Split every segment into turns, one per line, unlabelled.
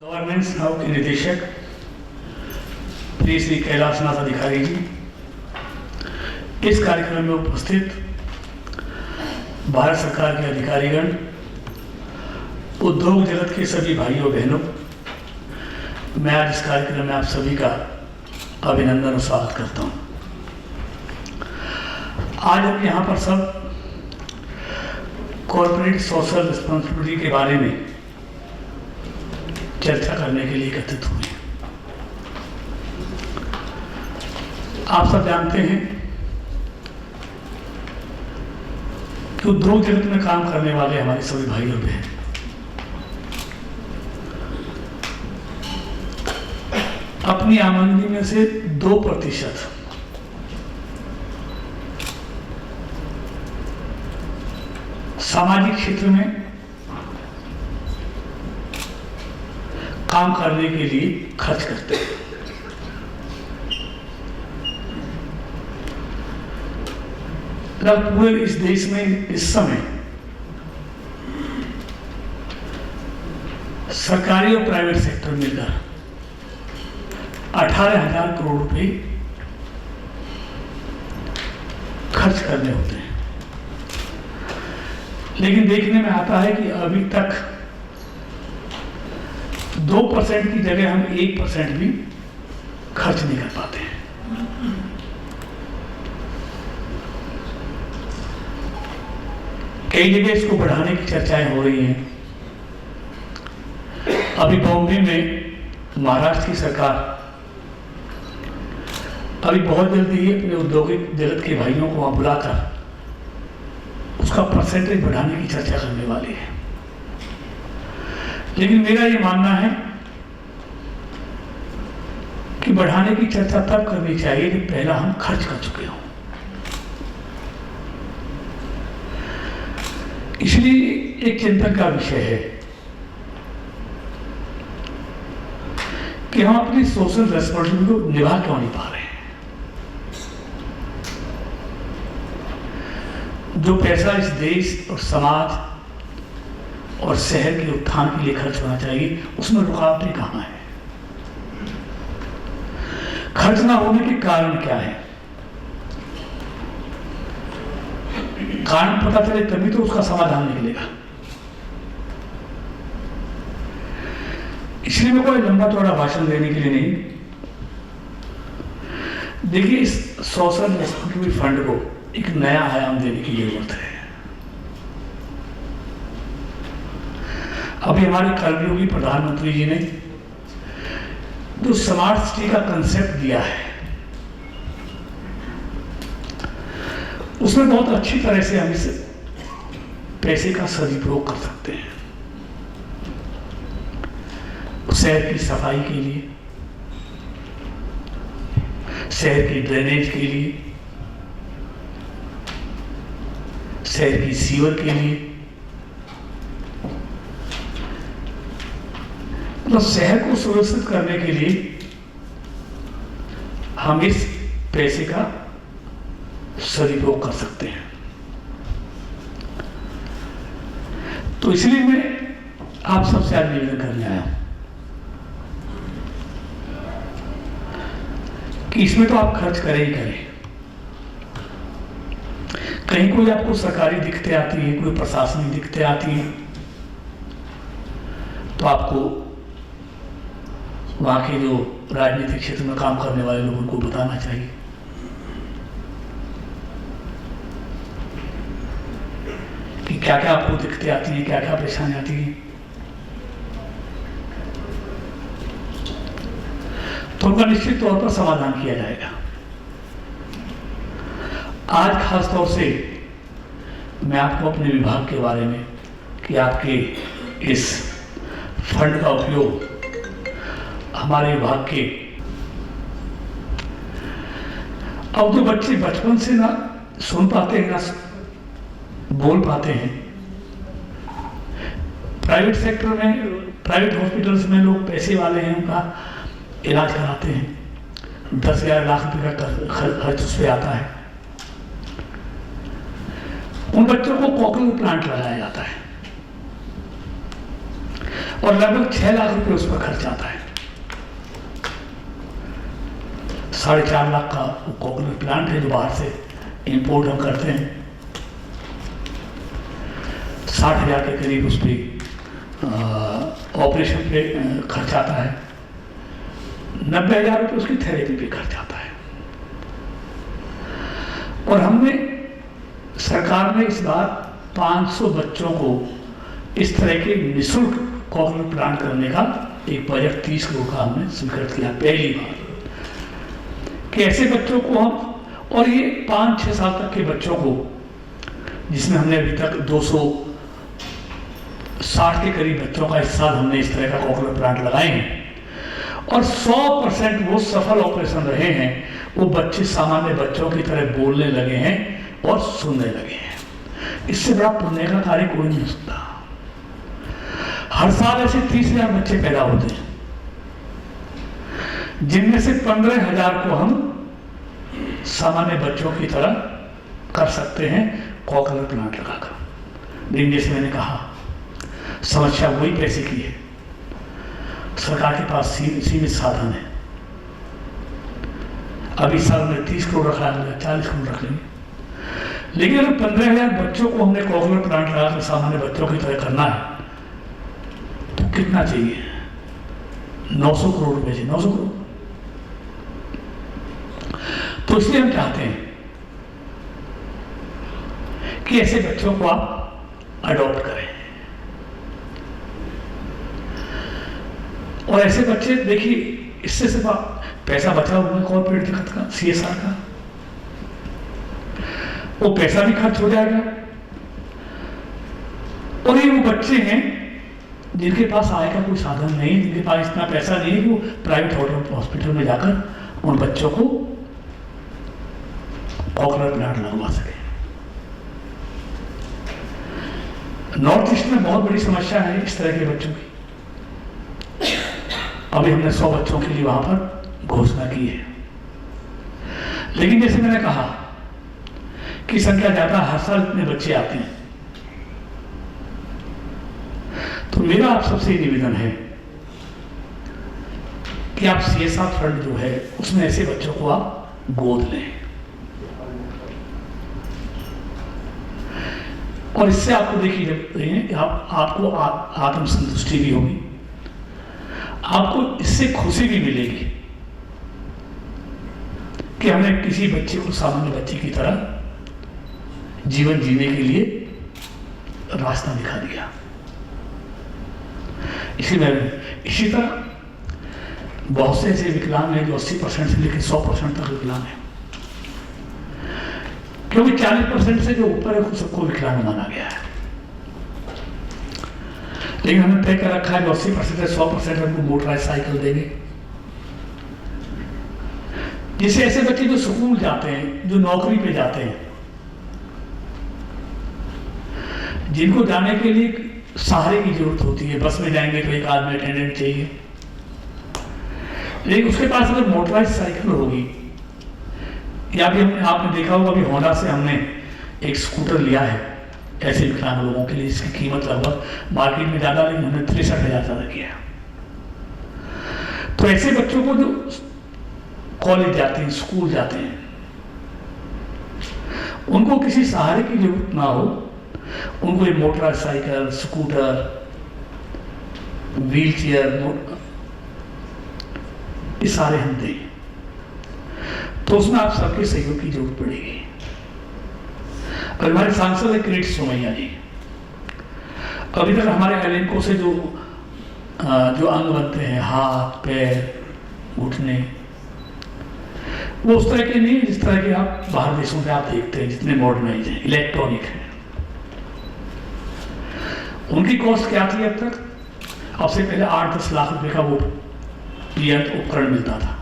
Governance now के निदेशक श्री कैलाशनाथ अधिकारी जी, इस कार्यक्रम में उपस्थित भारत सरकार के अधिकारीगण, उद्योग जगत के सभी भाइयों बहनों, मैं आज इस कार्यक्रम में आप सभी का अभिनंदन और स्वागत करता हूं। आज हम यहाँ पर सब कॉर्पोरेट सोशल रिस्पॉन्सिबिलिटी के बारे में चर्चा करने के लिए एकत्रित हुए हैं। आप सब जानते हैं कि उद्योग जगत में काम करने वाले हमारे सभी भाई और बहन अपनी आमदनी में से 2% सामाजिक क्षेत्र में काम करने के लिए खर्च करते हैं। पूरे इस देश में इस समय सरकारी और प्राइवेट सेक्टर मिलकर 18,000 करोड़ रुपए खर्च करने होते हैं, लेकिन देखने में आता है कि अभी तक 2% की जगह हम 1% भी खर्च नहीं कर पाते हैं। कई जगह इसको बढ़ाने की चर्चाएं हो रही हैं। अभी बॉम्बे में महाराष्ट्र की सरकार अभी बहुत जल्दी ही अपने औद्योगिक जगत के भाइयों को वहां बुलाकर उसका परसेंटेज बढ़ाने की चर्चा करने वाली है। लेकिन मेरा ये मानना है कि बढ़ाने की चर्चा तब करनी चाहिए कि पहला हम खर्च कर चुके हों। इसलिए एक चिंतन का विषय है कि हम अपनी सोशल रिस्पॉन्सिबिलिटी को निभा क्यों नहीं पा रहे हैं। जो पैसा इस देश और समाज और शहर के उत्थान के लिए खर्च होना चाहिए, उसमें रुकावटें कहाँ हैं? खर्च ना होने के कारण क्या है? कारण पता चले तभी तो उसका समाधान निकलेगा। इसलिए मैं कोई लंबा चौड़ा भाषण देने के लिए नहीं। देखिए, इस सोशल रिस्पॉन्सिबिलिटी फंड को एक नया आयाम देने की जरूरत है। अभी हमारे कर्मयोगी प्रधानमंत्री जी ने जो स्मार्ट सिटी का कंसेप्ट दिया है, उसमें बहुत अच्छी तरह से हम इस पैसे का सदुपयोग कर सकते हैं। शहर की सफाई के लिए, शहर की ड्रेनेज के लिए, शहर की सीवर के लिए, मतलब शहर को सुरक्षित करने के लिए हम इस पैसे का सदुपयोग कर सकते हैं। तो इसलिए मैं आप सबसे आज निवेदन करने आया हूं कि इसमें तो आप खर्च करें ही करें। कहीं कोई आपको सरकारी दिक्कतें आती है, कोई प्रशासनिक दिक्कतें आती हैं, तो आपको वहां के जो राजनीतिक क्षेत्र में काम करने वाले लोगों को बताना चाहिए। कि क्या क्या आपको दिक्कतें आती हैं, क्या क्या परेशानी आती है, तो उनका निश्चित तौर पर समाधान किया जाएगा। आज खास तौर से मैं आपको अपने विभाग के बारे में कि आपके इस फंड का उपयोग हमारे विभाग के, अब जो बच्चे बचपन से ना सुन पाते हैं ना बोल पाते हैं, प्राइवेट सेक्टर में, प्राइवेट हॉस्पिटल्स में लोग पैसे वाले हैं, उनका इलाज कराते हैं, 10-11 लाख रुपए का खर्च उस पर आता है। उन बच्चों को कोक्लियर प्लांट लगाया जाता है और लगभग 6 लाख रुपए उस पर खर्च आता है। 4.5 लाख का कोकोनट प्लांट है जो बाहर से इंपोर्ट हम करते हैं। 60,000 के करीब उस पर ऑपरेशन पे खर्च आता है। 90,000 रुपये उसकी थेरेपी पे खर्च आता है। और हमने, सरकार ने इस बार 500 बच्चों को इस तरह के निःशुल्क कोकोनट प्लांट करने का एक बजट 30 करोड़ का हमने स्वीकृत किया पहली बार, कि ऐसे बच्चों को हम, और ये 5-6 साल तक के बच्चों को, जिसमें हमने अभी तक 260 के करीब बच्चों का इस साल हमने इस तरह का कोकोनट प्लांट लगाए हैं, और 100% वो सफल ऑपरेशन रहे हैं। वो बच्चे सामान्य बच्चों की तरह बोलने लगे हैं और सुनने लगे हैं। इससे बड़ा पुण्य का कार्य कोई नहीं हो सकता। हर साल ऐसे 30,000 बच्चे पैदा होते हैं, जिनमें से 15,000 को हम सामान्य बच्चों की तरह कर सकते हैं कोकोनट प्लांट लगाकर। लेकिन जैसे मैंने कहा, समस्या वही पैसे की है। सरकार के पास सीमित साधन है। अभी साल में 30 करोड़ रखा है, 40 करोड़ रख लेंगे। लेकिन अगर 15,000 बच्चों को हमने कोकोनट प्लांट लगाकर सामान्य बच्चों की तरह करना है तो कितना चाहिए? 900 करोड़ रुपए चाहिए। 900 करोड़। तो इसलिए हम चाहते हैं कि ऐसे बच्चों को आप अडॉप्ट करें। और ऐसे बच्चे, देखिए, इससे सिर्फ पैसा बचा हुआ है कॉर्पोरेट जगत का, CSR का, वो पैसा भी खर्च हो जाएगा। और ये वो बच्चे हैं जिनके पास आय का कोई साधन नहीं, जिनके पास इतना पैसा नहीं कि वो प्राइवेट हॉस्पिटल में जाकर उन बच्चों को कोकोनट प्लांट लगवा सके। नॉर्थ ईस्ट में बहुत बड़ी समस्या है इस तरह के बच्चों की। अभी हमने 100 बच्चों के लिए वहां पर घोषणा की है। लेकिन जैसे मैंने कहा कि संख्या ज्यादा, हर साल इतने बच्चे आते हैं, तो मेरा आप सबसे निवेदन है कि आप CSR फंड जो है उसमें ऐसे बच्चों को आप गोद लें। और इससे आपको देखिए, जब आपको आत्मसंतुष्टि भी होगी, आपको इससे खुशी भी मिलेगी कि हमने किसी बच्चे को सामान्य बच्चे की तरह जीवन जीने के लिए रास्ता दिखा दिया। इसी तरह बहुत से ऐसे विकलांग हैं जो 80% से लेकर 100% तक विकलांग हैं, क्योंकि 40% से जो ऊपर है सबको विकलांग माना गया है। लेकिन हमने तय कर रखा है कि 80% से 100% हमको मोटराइज साइकिल देंगे। जैसे ऐसे बच्चे जो स्कूल जाते हैं, जो नौकरी पे जाते हैं, जिनको जाने के लिए सहारे की जरूरत होती है, बस में जाएंगे तो एक आदमी अटेंडेंट चाहिए, लेकिन उसके पास अगर मोटराइज साइकिल होगी, या भी आपने देखा होगा, अभी होंडा से हमने एक स्कूटर लिया है ऐसे विकलांग लोगों के लिए, जिसकी कीमत लगभग मार्केट में ज्यादा, लेकिन हमने 63,000 ज्यादा किया है। तो ऐसे बच्चों को जो कॉलेज जाते हैं, स्कूल जाते हैं, उनको किसी सहारे की जरूरत ना हो, उनको ये मोटरसाइकिल, स्कूटर, व्हील चेयर, ये सारे हम दें, तो उसमें आप सबके सहयोग की जरूरत पड़ेगी। और हमारे सांसद है किरीट सोमैया जी, अभी तक हमारे एलेंको से जो अंग बनते हैं, हाथ, पैर, घुटने, वो उस तरह के नहीं जिस तरह के आप बाहर देशों में आप देखते हैं, जितने मॉडर्नाइज हैं, इलेक्ट्रॉनिक हैं। उनकी कॉस्ट क्या थी अब तक? अब से पहले 8-10 लाख रुपए का वो उपकरण मिलता था।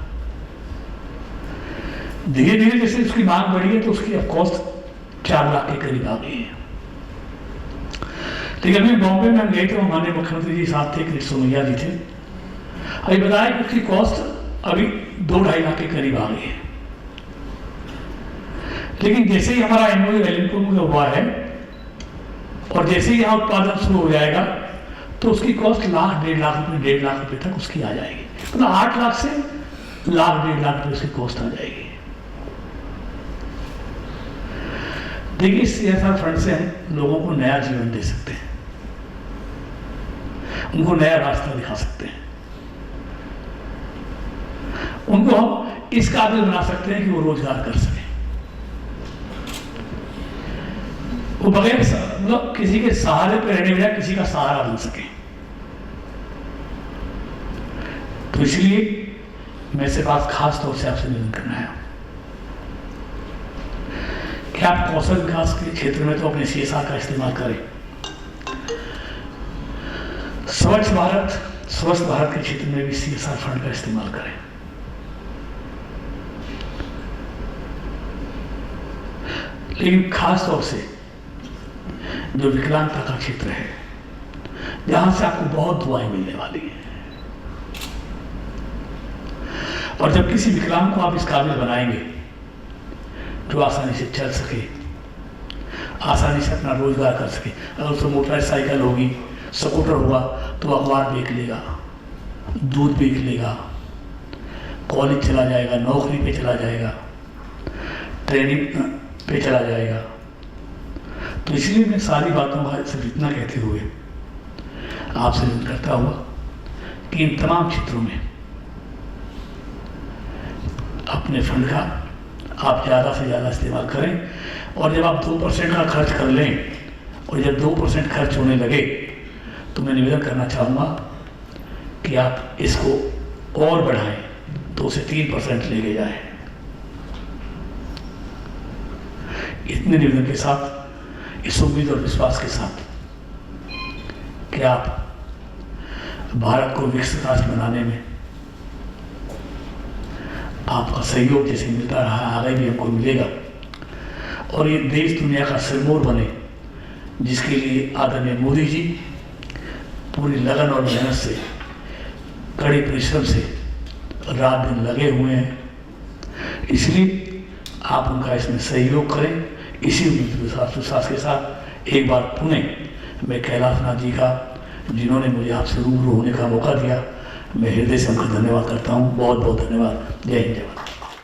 धीरे धीरे जैसे उसकी मांग बढ़ी है तो उसकी अब कॉस्ट 4 लाख के करीब आ गई है। लेकिन अभी बॉम्बे में हम गए थे, हमारे मुख्यमंत्री जी साथ थे, किरीट सोमैया जी थे, अभी बताया कि उसकी कॉस्ट अभी 2-2.5 लाख के करीब आ गई है। लेकिन जैसे ही हमारा एमओयू एलेंको में हुआ है और जैसे ही यहाँ उत्पादन शुरू हो जाएगा तो उसकी कॉस्ट लाख 1.5 रुपए तक उसकी आ जाएगी। मतलब 8 लाख से लाख 1.5 लाख रुपए उसकी कॉस्ट आ जाएगी। देखिए, CSR फंड से हम लोगों को नया जीवन दे सकते हैं, उनको नया रास्ता दिखा सकते हैं, उनको हम इस काबिल बना सकते हैं कि वो रोजगार कर सकें, वो बगैर मतलब किसी के सहारे पे रहने बजाय किसी का सहारा बन सके। तो इसलिए मैं सिर्फ आज खास तौर से आपसे निवेदन करना है कि आप कौशल विकास के क्षेत्र में तो अपने CSR का इस्तेमाल करें, स्वच्छ भारत के क्षेत्र में भी CSR फंड का इस्तेमाल करें। लेकिन खास तौर से जो विकलांगता का क्षेत्र है, जहां से आपको बहुत दुआएं मिलने वाली हैं, और जब किसी विकलांग को आप इस काबिल बनाएंगे जो आसानी से चल सके, आसानी से अपना रोजगार कर सके, अगर उसको मोटरसाइकिल होगी, स्कूटर हुआ, तो अखबार बेच लेगा, दूध बेच लेगा, कॉलेज चला जाएगा, नौकरी पे चला जाएगा, ट्रेनिंग पे चला जाएगा। तो इसलिए मैं सारी बातों का सिर्फ इतना कहते हुए आपसे विनती करता हुआ कि इन तमाम क्षेत्रों में अपने फंड का आप ज़्यादा से ज़्यादा इस्तेमाल करें, और जब आप 2% का खर्च कर लें और जब 2% खर्च होने लगे तो मैं निवेदन करना चाहूँगा कि आप इसको और बढ़ाएं, 2 से 3% लेके जाएं। इतने निवेदन के साथ, इस उम्मीद और विश्वास के साथ कि आप भारत को विकसित राष्ट्र बनाने में आपका सहयोग जैसे मिलता रहा है, आगे भी हमको मिलेगा, और ये देश दुनिया का सिरमौर बने, जिसके लिए आदरणीय मोदी जी पूरी लगन और मेहनत से, कड़े परिश्रम से रात दिन लगे हुए हैं। इसलिए आप उनका इसमें सहयोग करें। इसी विश्वास के साथ एक बार पुनः मैं कैलाशनाथ जी का, जिन्होंने मुझे आपसे रूबरू होने का मौका दिया, मैं हृदय से उनका धन्यवाद करता हूँ। बहुत बहुत धन्यवाद। जय हिंद, जय भारत।